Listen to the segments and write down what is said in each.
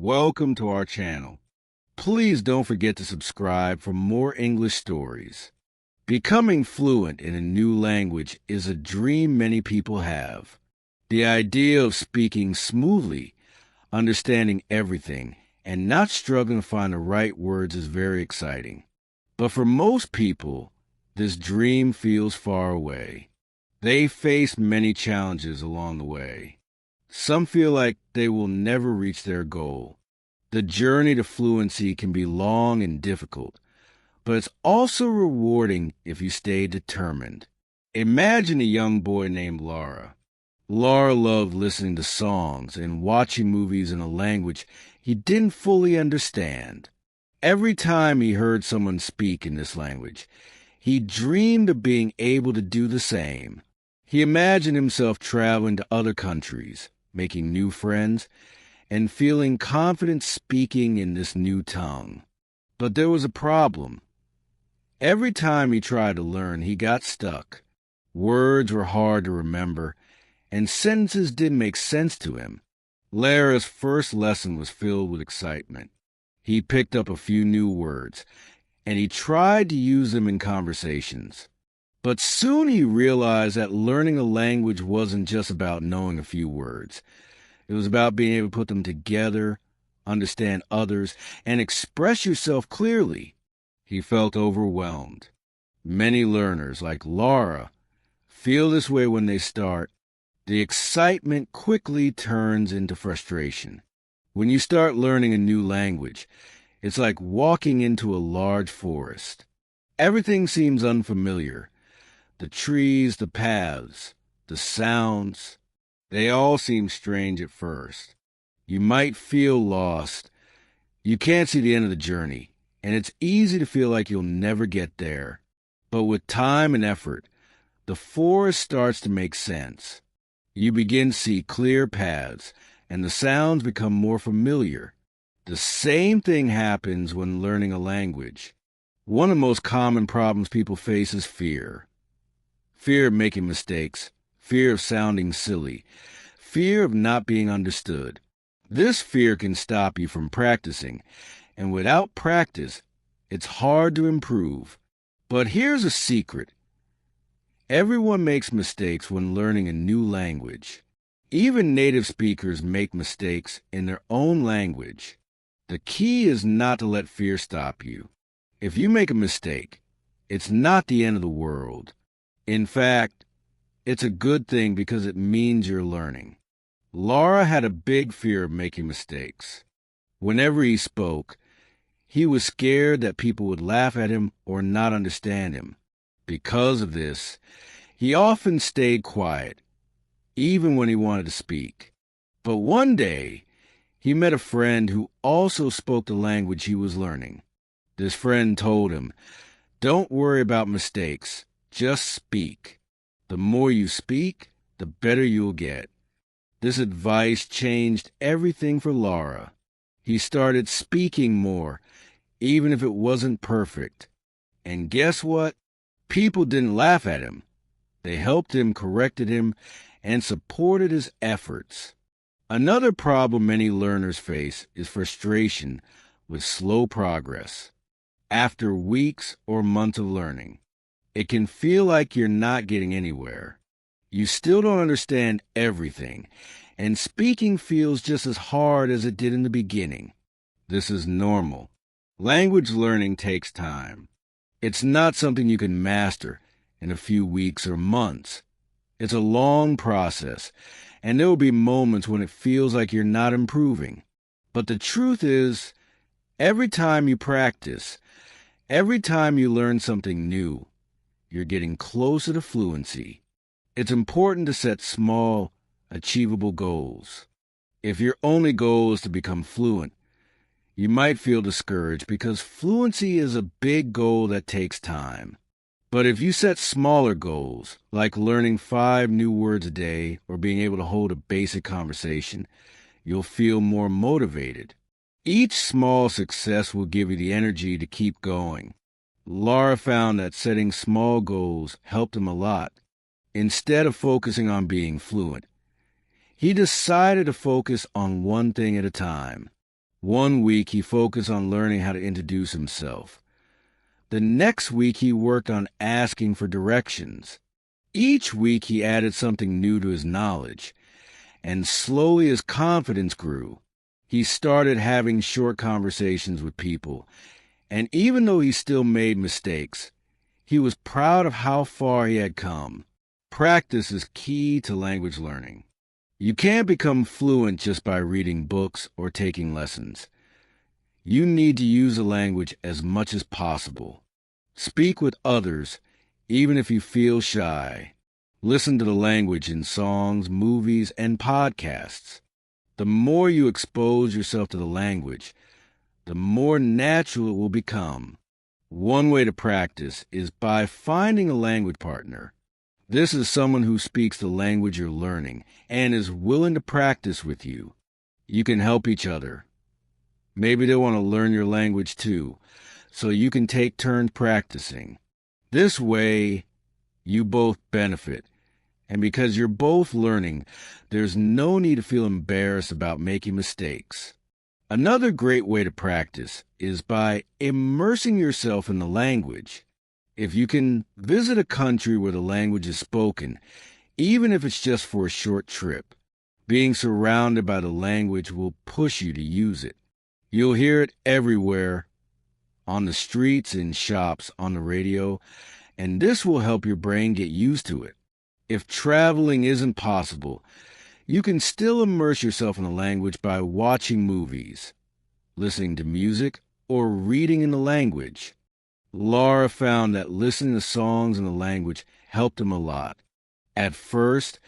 Welcome to our channel. Please don't forget to subscribe for more English stories. Becoming fluent in a new language is a dream many people have. The idea of speaking smoothly, understanding everything, and not struggling to find the right words is very exciting. But for most people, this dream feels far away. They face many challenges along the way. Some feel like they will never reach their goal. The journey to fluency can be long and difficult, but it's also rewarding if you stay determined. Imagine a young boy named Laura. Laura loved listening to songs and watching movies in a language he didn't fully understand. Every time he heard someone speak in this language, he dreamed of being able to do the same. He imagined himself traveling to other countries, making new friends, and feeling confident speaking in this new tongue. But there was a problem. Every time he tried to learn, he got stuck. Words were hard to remember, and sentences didn't make sense to him. Laura's first lesson was filled with excitement. He picked up a few new words, and he tried to use them in conversations. But soon he realized that learning a language wasn't just about knowing a few words. It was about being able to put them together, understand others, and express yourself clearly. He felt overwhelmed. Many learners, like Laura, feel this way when they start. The excitement quickly turns into frustration. When you start learning a new language, it's like walking into a large forest. Everything seems unfamiliar. The trees, the paths, the sounds, they all seem strange at first. You might feel lost. You can't see the end of the journey, and it's easy to feel like you'll never get there. But with time and effort, the forest starts to make sense. You begin to see clear paths, and the sounds become more familiar. The same thing happens when learning a language. One of the most common problems people face is fear. Fear of making mistakes, fear of sounding silly, fear of not being understood. This fear can stop you from practicing, and without practice, it's hard to improve. But here's a secret. Everyone makes mistakes when learning a new language. Even native speakers make mistakes in their own language. The key is not to let fear stop you. If you make a mistake, it's not the end of the world. In fact, it's a good thing because it means you're learning. Laura had a big fear of making mistakes. Whenever he spoke, he was scared that people would laugh at him or not understand him. Because of this, he often stayed quiet, even when he wanted to speak. But one day, he met a friend who also spoke the language he was learning. This friend told him, "Don't worry about mistakes. Just speak. The more you speak, the better you'll get." This advice changed everything for Laura. He started speaking more, even if it wasn't perfect. And guess what? People didn't laugh at him. They helped him, corrected him, and supported his efforts. Another problem many learners face is frustration with slow progress. After weeks or months of learning, it can feel like you're not getting anywhere. You still don't understand everything, and speaking feels just as hard as it did in the beginning. This is normal. Language learning takes time. It's not something you can master in a few weeks or months. It's a long process, and there will be moments when it feels like you're not improving. But the truth is, every time you practice, every time you learn something new, you're getting closer to fluency. It's important to set small, achievable goals. If your only goal is to become fluent, you might feel discouraged because fluency is a big goal that takes time. But if you set smaller goals, like learning 5 new words a day or being able to hold a basic conversation, you'll feel more motivated. Each small success will give you the energy to keep going. Laura found that setting small goals helped him a lot. Instead of focusing on being fluent, he decided to focus on one thing at a time. One week he focused on learning how to introduce himself. The next week he worked on asking for directions. Each week he added something new to his knowledge, and slowly his confidence grew. He started having short conversations with people, and even though he still made mistakes, he was proud of how far he had come. Practice is key to language learning. You can't become fluent just by reading books or taking lessons. You need to use the language as much as possible. Speak with others, even if you feel shy. Listen to the language in songs, movies, and podcasts. The more you expose yourself to the language, the more natural it will become. One way to practice is by finding a language partner. This is someone who speaks the language you're learning and is willing to practice with you. You can help each other. Maybe they want to learn your language too, so you can take turns practicing. This way, you both benefit. And because you're both learning, there's no need to feel embarrassed about making mistakes. Another great way to practice is by immersing yourself in the language. If you can visit a country where the language is spoken, even if it's just for a short trip, being surrounded by the language will push you to use it. You'll hear it everywhere, on the streets, in shops, on the radio, and this will help your brain get used to it. If traveling isn't possible, you can still immerse yourself in the language by watching movies, listening to music, or reading in the language. Laura found that listening to songs in the language helped him a lot. At first,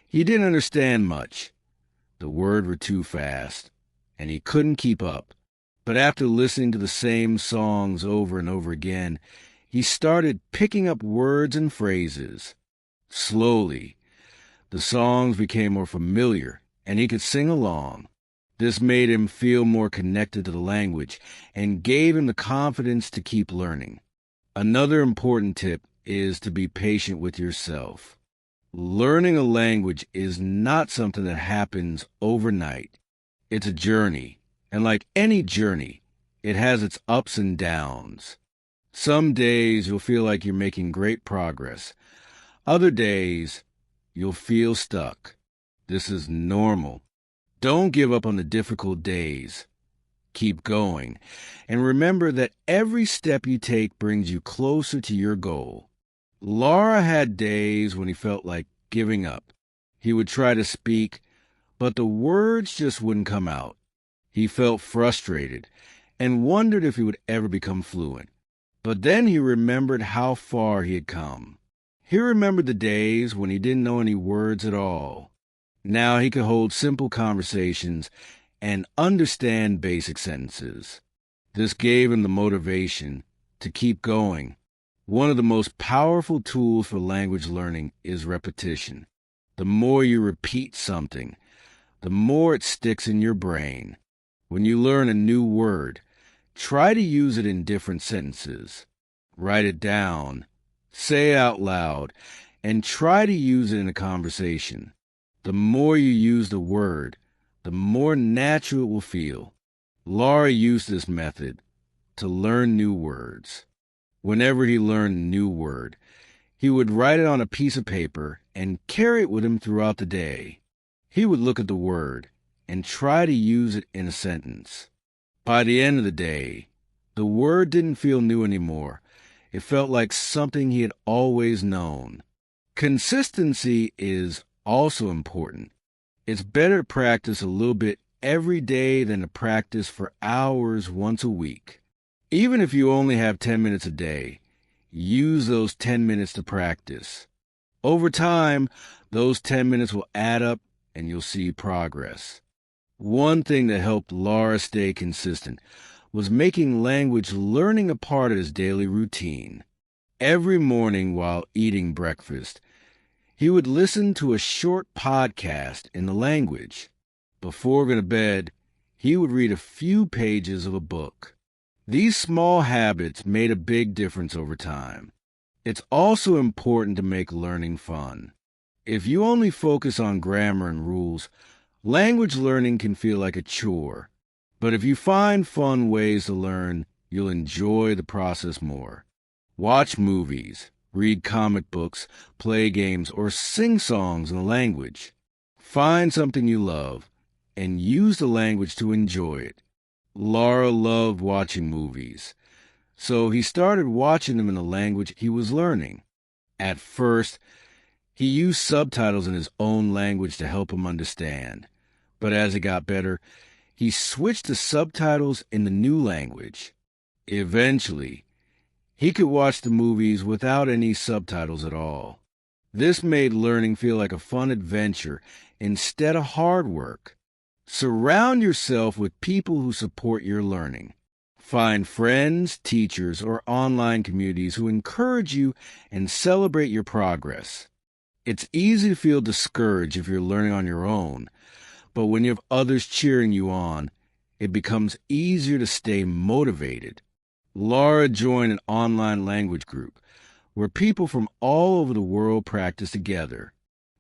he didn't understand much. The words were too fast, and he couldn't keep up. But after listening to the same songs over and over again, he started picking up words and phrases. Slowly, the songs became more familiar, and he could sing along. This made him feel more connected to the language and gave him the confidence to keep learning. Another important tip is to be patient with yourself. Learning a language is not something that happens overnight. It's a journey, and like any journey, it has its ups and downs. Some days you'll feel like you're making great progress. Other days, you'll feel stuck. This is normal. Don't give up on the difficult days. Keep going, and remember that every step you take brings you closer to your goal. Laura had days when he felt like giving up. He would try to speak, but the words just wouldn't come out. He felt frustrated and wondered if he would ever become fluent. But then he remembered how far he had come. He remembered the days when he didn't know any words at all. Now he could hold simple conversations and understand basic sentences. This gave him the motivation to keep going. One of the most powerful tools for language learning is repetition. The more you repeat something, the more it sticks in your brain. When you learn a new word, try to use it in different sentences. Write it down, say it out loud, and try to use it in a conversation. The more you use the word, the more natural it will feel. Laura used this method to learn new words. Whenever he learned a new word, he would write it on a piece of paper and carry it with him throughout the day. He would look at the word and try to use it in a sentence. By the end of the day, the word didn't feel new anymore. It felt like something he had always known. Consistency is also important. It's better to practice a little bit every day than to practice for hours once a week. Even if you only have 10 minutes a day, use those 10 minutes to practice. Over time, those 10 minutes will add up and you'll see progress. One thing that helped Laura stay consistent was making language learning a part of his daily routine. Every morning while eating breakfast, he would listen to a short podcast in the language. Before going to bed, he would read a few pages of a book. These small habits made a big difference over time. It's also important to make learning fun. If you only focus on grammar and rules, language learning can feel like a chore. But if you find fun ways to learn, you'll enjoy the process more. Watch movies, read comic books, play games, or sing songs in the language. Find something you love and use the language to enjoy it. Laura loved watching movies, so he started watching them in the language he was learning. At first, he used subtitles in his own language to help him understand. But as it got better, he switched to subtitles in the new language. Eventually, he could watch the movies without any subtitles at all. This made learning feel like a fun adventure instead of hard work. Surround yourself with people who support your learning. Find friends, teachers, or online communities who encourage you and celebrate your progress. It's easy to feel discouraged if you're learning on your own, but when you have others cheering you on, it becomes easier to stay motivated. Laura joined an online language group where people from all over the world practice together.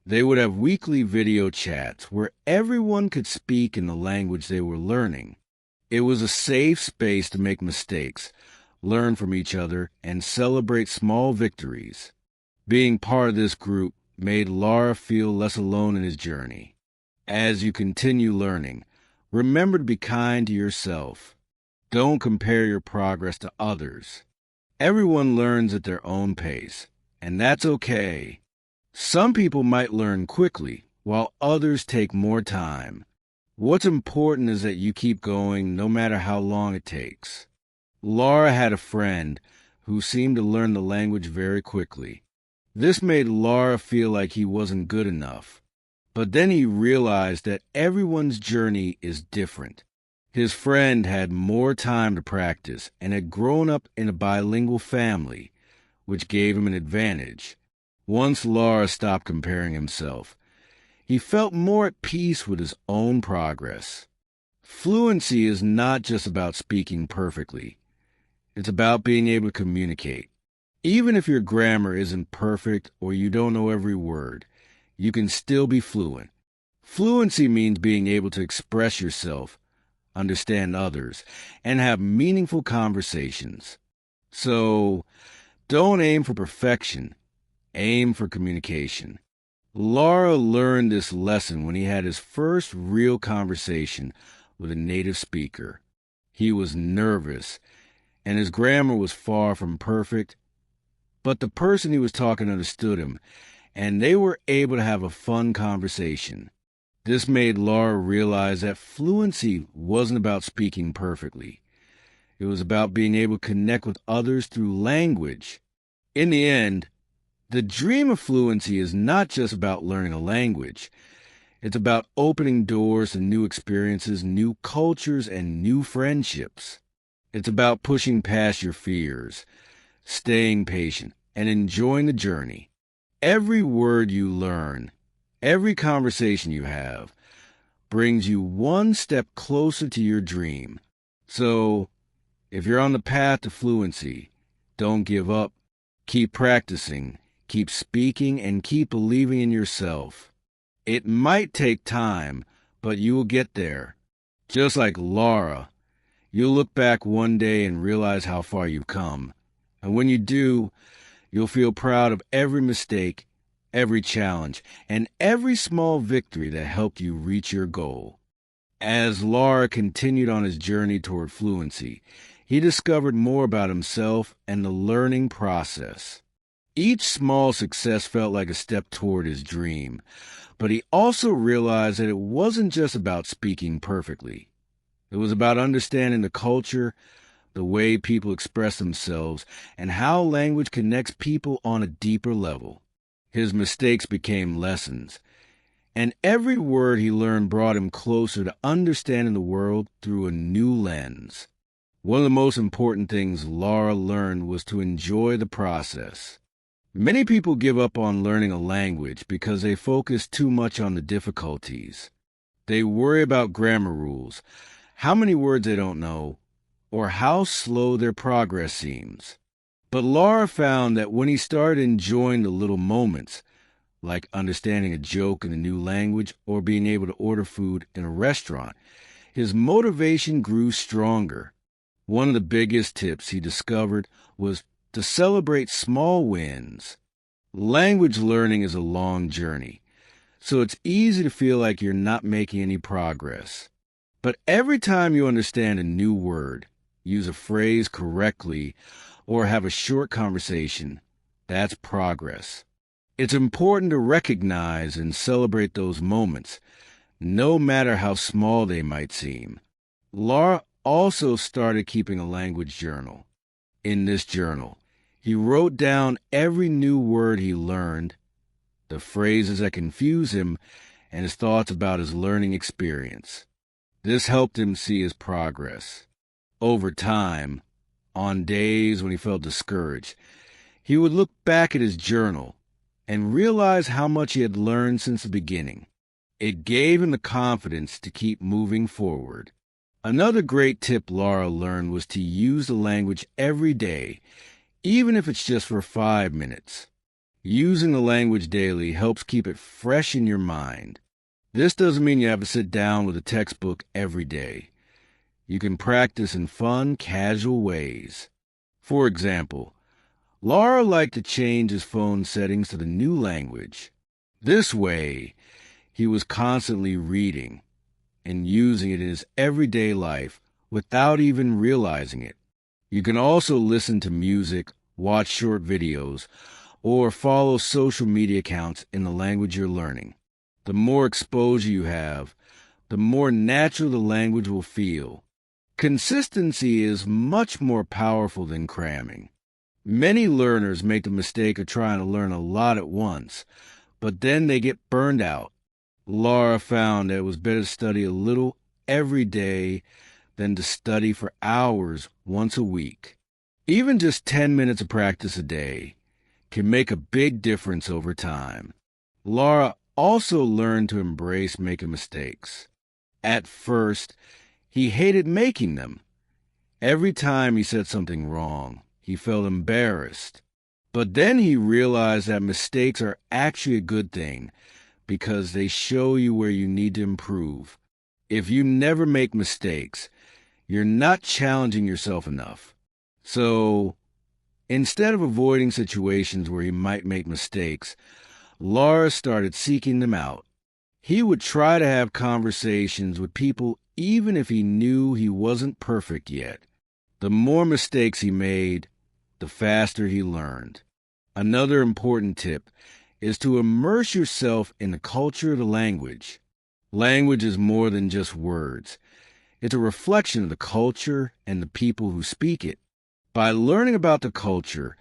They would have weekly video chats where everyone could speak in the language they were learning. It was a safe space to make mistakes, learn from each other, and celebrate small victories. Being part of this group made Laura feel less alone in his journey. As you continue learning, remember to be kind to yourself. Don't compare your progress to others. Everyone learns at their own pace, and that's okay. Some people might learn quickly, while others take more time. What's important is that you keep going no matter how long it takes. Laura had a friend who seemed to learn the language very quickly. This made Laura feel like he wasn't good enough. But then he realized that everyone's journey is different. His friend had more time to practice and had grown up in a bilingual family, which gave him an advantage. Once Laura stopped comparing himself, he felt more at peace with his own progress. Fluency is not just about speaking perfectly. It's about being able to communicate. Even if your grammar isn't perfect or you don't know every word, you can still be fluent. Fluency means being able to express yourself, understand others, and have meaningful conversations. So, don't aim for perfection. Aim for communication. Laura learned this lesson when he had his first real conversation with a native speaker. He was nervous, and his grammar was far from perfect, but the person he was talking to understood him, and they were able to have a fun conversation. This made Laura realize that fluency wasn't about speaking perfectly. It was about being able to connect with others through language. In the end, the dream of fluency is not just about learning a language. It's about opening doors to new experiences, new cultures, and new friendships. It's about pushing past your fears, staying patient, and enjoying the journey. Every word you learn, every conversation you have, brings you one step closer to your dream. So, if you're on the path to fluency, don't give up. Keep practicing, keep speaking, and keep believing in yourself. It might take time, but you will get there. Just like Laura, you'll look back one day and realize how far you've come. And when you do, you'll feel proud of every mistake, every challenge, and every small victory that helped you reach your goal. As Laura continued on his journey toward fluency, he discovered more about himself and the learning process. Each small success felt like a step toward his dream, but he also realized that it wasn't just about speaking perfectly. It was about understanding the culture, the way people express themselves, and how language connects people on a deeper level. His mistakes became lessons, and every word he learned brought him closer to understanding the world through a new lens. One of the most important things Laura learned was to enjoy the process. Many people give up on learning a language because they focus too much on the difficulties. They worry about grammar rules, how many words they don't know, or how slow their progress seems. But Laura found that when he started enjoying the little moments, like understanding a joke in a new language or being able to order food in a restaurant, his motivation grew stronger. One of the biggest tips he discovered was to celebrate small wins. Language learning is a long journey, so it's easy to feel like you're not making any progress. But every time you understand a new word, use a phrase correctly, or have a short conversation, that's progress. It's important to recognize and celebrate those moments, no matter how small they might seem. Laura also started keeping a language journal. In this journal, he wrote down every new word he learned, the phrases that confuse him, and his thoughts about his learning experience. This helped him see his progress. Over time, on days when he felt discouraged, he would look back at his journal and realize how much he had learned since the beginning. It gave him the confidence to keep moving forward. Another great tip Laura learned was to use the language every day, even if it's just for 5 minutes. Using the language daily helps keep it fresh in your mind. This doesn't mean you have to sit down with a textbook every day. You can practice in fun, casual ways. For example, Laura liked to change his phone settings to the new language. This way, he was constantly reading and using it in his everyday life without even realizing it. You can also listen to music, watch short videos, or follow social media accounts in the language you're learning. The more exposure you have, the more natural the language will feel. Consistency is much more powerful than cramming. Many learners make the mistake of trying to learn a lot at once, but then they get burned out. Laura found that it was better to study a little every day than to study for hours once a week. Even just 10 minutes of practice a day can make a big difference over time. Laura also learned to embrace making mistakes. At first, he hated making them. Every time he said something wrong, he felt embarrassed. But then he realized that mistakes are actually a good thing because they show you where you need to improve. If you never make mistakes, you're not challenging yourself enough. So, instead of avoiding situations where he might make mistakes, Laura started seeking them out. He would try to have conversations with people even if he knew he wasn't perfect yet. The more mistakes he made, the faster he learned. Another important tip is to immerse yourself in the culture of the language. Language is more than just words. It's a reflection of the culture and the people who speak it. By learning about the culture,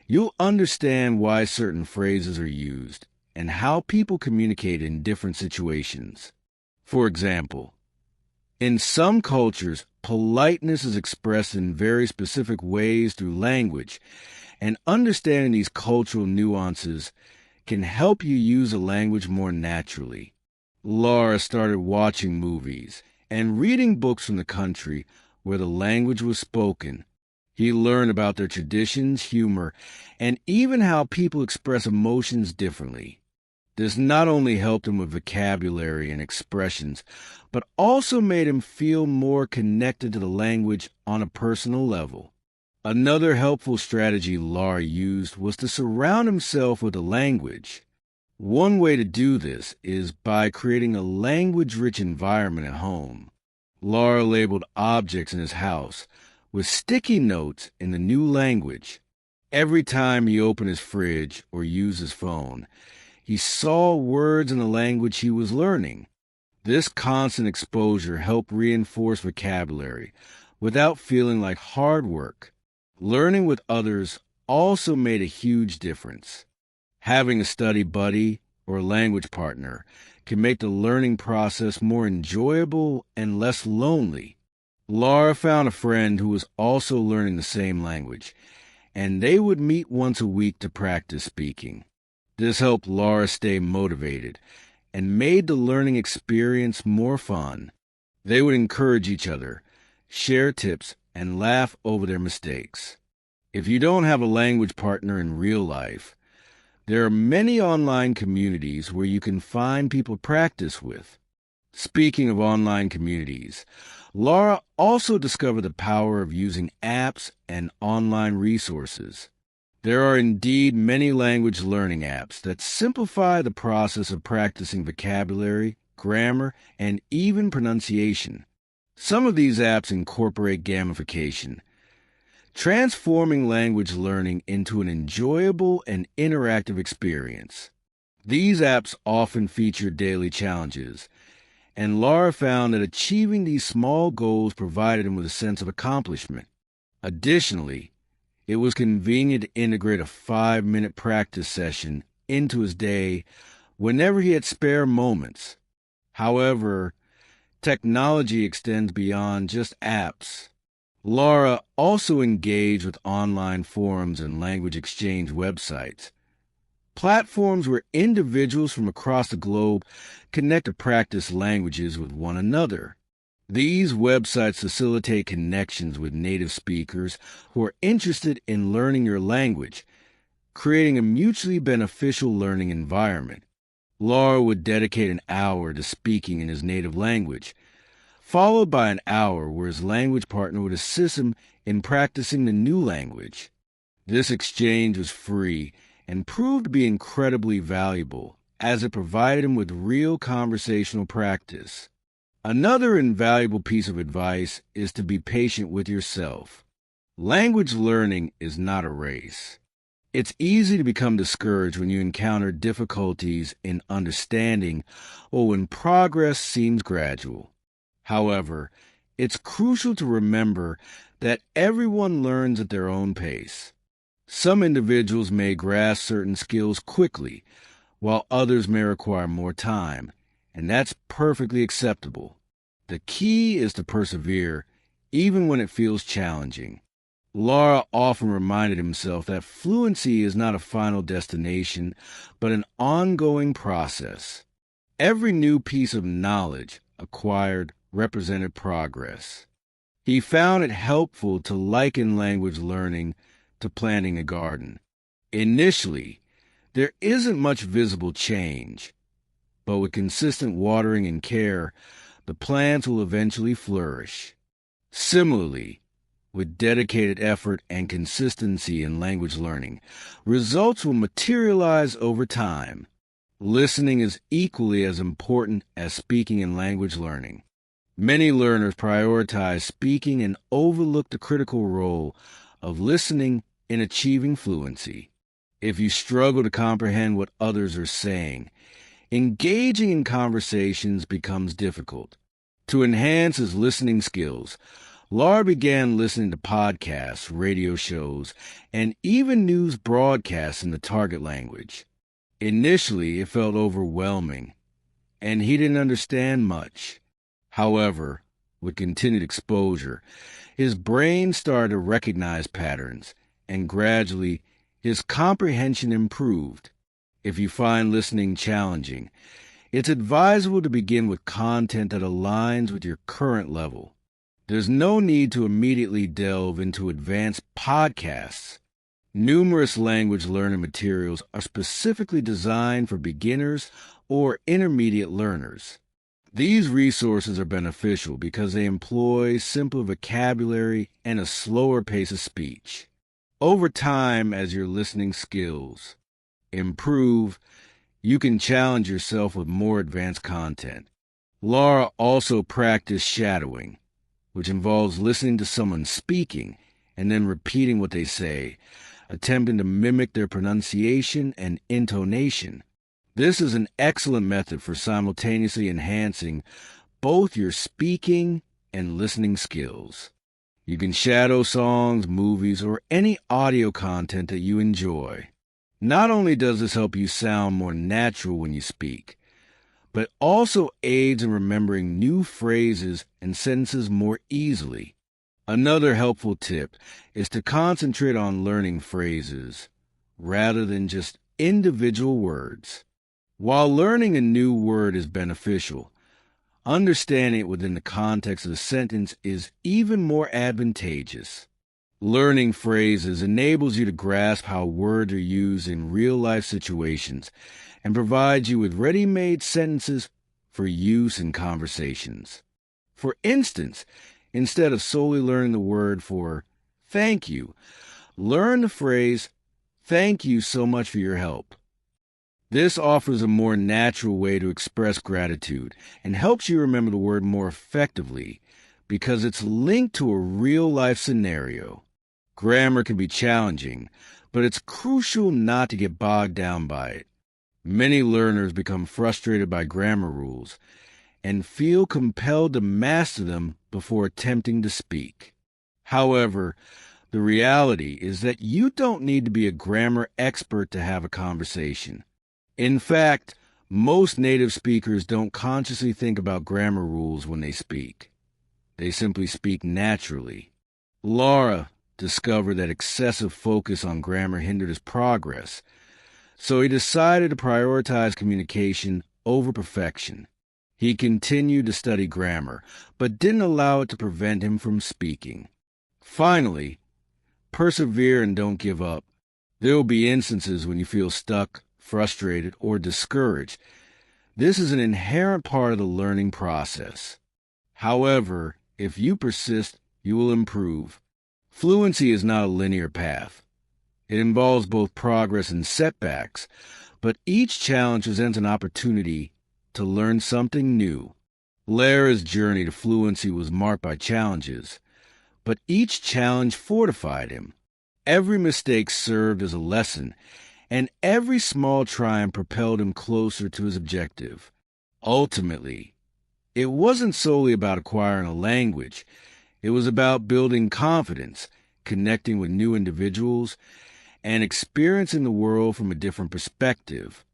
you'll understand why certain phrases are used and how people communicate in different situations. For example, in some cultures, politeness is expressed in very specific ways through language, and understanding these cultural nuances can help you use the language more naturally. Laura started watching movies and reading books from the country where the language was spoken. He learned about their traditions, humor, and even how people express emotions differently. This not only helped him with vocabulary and expressions, but also made him feel more connected to the language on a personal level. Another helpful strategy Laura used was to surround himself with a language. One way to do this is by creating a language-rich environment at home. Laura labeled objects in his house with sticky notes in the new language. Every time he opened his fridge or used his phone, he saw words in the language he was learning. This constant exposure helped reinforce vocabulary without feeling like hard work. Learning with others also made a huge difference. Having a study buddy or language partner can make the learning process more enjoyable and less lonely. Laura found a friend who was also learning the same language, and they would meet once a week to practice speaking. This helped Laura stay motivated and made the learning experience more fun. They would encourage each other, share tips, and laugh over their mistakes. If you don't have a language partner in real life, there are many online communities where you can find people to practice with. Speaking of online communities, Laura also discovered the power of using apps and online resources. There are indeed many language learning apps that simplify the process of practicing vocabulary, grammar, and even pronunciation. Some of these apps incorporate gamification, transforming language learning into an enjoyable and interactive experience. These apps often feature daily challenges, and Laura found that achieving these small goals provided him with a sense of accomplishment. Additionally, it was convenient to integrate a 5-minute practice session into his day whenever he had spare moments. However, technology extends beyond just apps. Laura also engaged with online forums and language exchange websites, platforms where individuals from across the globe connect to practice languages with one another. These websites facilitate connections with native speakers who are interested in learning your language, creating a mutually beneficial learning environment. Laura would dedicate an hour to speaking in his native language, followed by an hour where his language partner would assist him in practicing the new language. This exchange was free and proved to be incredibly valuable, as it provided him with real conversational practice. Another invaluable piece of advice is to be patient with yourself. Language learning is not a race. It's easy to become discouraged when you encounter difficulties in understanding or when progress seems gradual. However, it's crucial to remember that everyone learns at their own pace. Some individuals may grasp certain skills quickly, while others may require more time, and that's perfectly acceptable. The key is to persevere, even when it feels challenging. Laura often reminded himself that fluency is not a final destination, but an ongoing process. Every new piece of knowledge acquired represented progress. He found it helpful to liken language learning to planting a garden. Initially, there isn't much visible change, but with consistent watering and care, the plants will eventually flourish. Similarly, with dedicated effort and consistency in language learning, results will materialize over time. Listening is equally as important as speaking in language learning. Many learners prioritize speaking and overlook the critical role of listening in achieving fluency. If you struggle to comprehend what others are saying, engaging in conversations becomes difficult. To enhance his listening skills, Laura began listening to podcasts, radio shows, and even news broadcasts in the target language. Initially, it felt overwhelming, and he didn't understand much. However, with continued exposure, his brain started to recognize patterns, and gradually, his comprehension improved. If you find listening challenging, it's advisable to begin with content that aligns with your current level. There's no need to immediately delve into advanced podcasts. Numerous language learning materials are specifically designed for beginners or intermediate learners. These resources are beneficial because they employ simple vocabulary and a slower pace of speech. Over time, as your listening skills improve, you can challenge yourself with more advanced content. Laura also practiced shadowing, which involves listening to someone speaking and then repeating what they say, attempting to mimic their pronunciation and intonation. This is an excellent method for simultaneously enhancing both your speaking and listening skills. You can shadow songs, movies, or any audio content that you enjoy. Not only does this help you sound more natural when you speak, but also aids in remembering new phrases and sentences more easily. Another helpful tip is to concentrate on learning phrases rather than just individual words. While learning a new word is beneficial, understanding it within the context of the sentence is even more advantageous. Learning phrases enables you to grasp how words are used in real-life situations and provides you with ready-made sentences for use in conversations. For instance, instead of solely learning the word for thank you, learn the phrase, "Thank you so much for your help." This offers a more natural way to express gratitude and helps you remember the word more effectively because it's linked to a real-life scenario. Grammar can be challenging, but it's crucial not to get bogged down by it. Many learners become frustrated by grammar rules and feel compelled to master them before attempting to speak. However, the reality is that you don't need to be a grammar expert to have a conversation. In fact, most native speakers don't consciously think about grammar rules when they speak. They simply speak naturally. Laura discovered that excessive focus on grammar hindered his progress, so he decided to prioritize communication over perfection. He continued to study grammar, but didn't allow it to prevent him from speaking. Finally, persevere and don't give up. There will be instances when you feel stuck, frustrated, or discouraged. This is an inherent part of the learning process. However, if you persist, you will improve. Fluency is not a linear path. It involves both progress and setbacks, but each challenge presents an opportunity to learn something new. Lara's journey to fluency was marked by challenges, but each challenge fortified him. Every mistake served as a lesson, and every small triumph propelled him closer to his objective. Ultimately, it wasn't solely about acquiring a language. It was about building confidence, connecting with new individuals, and experiencing the world from a different perspective.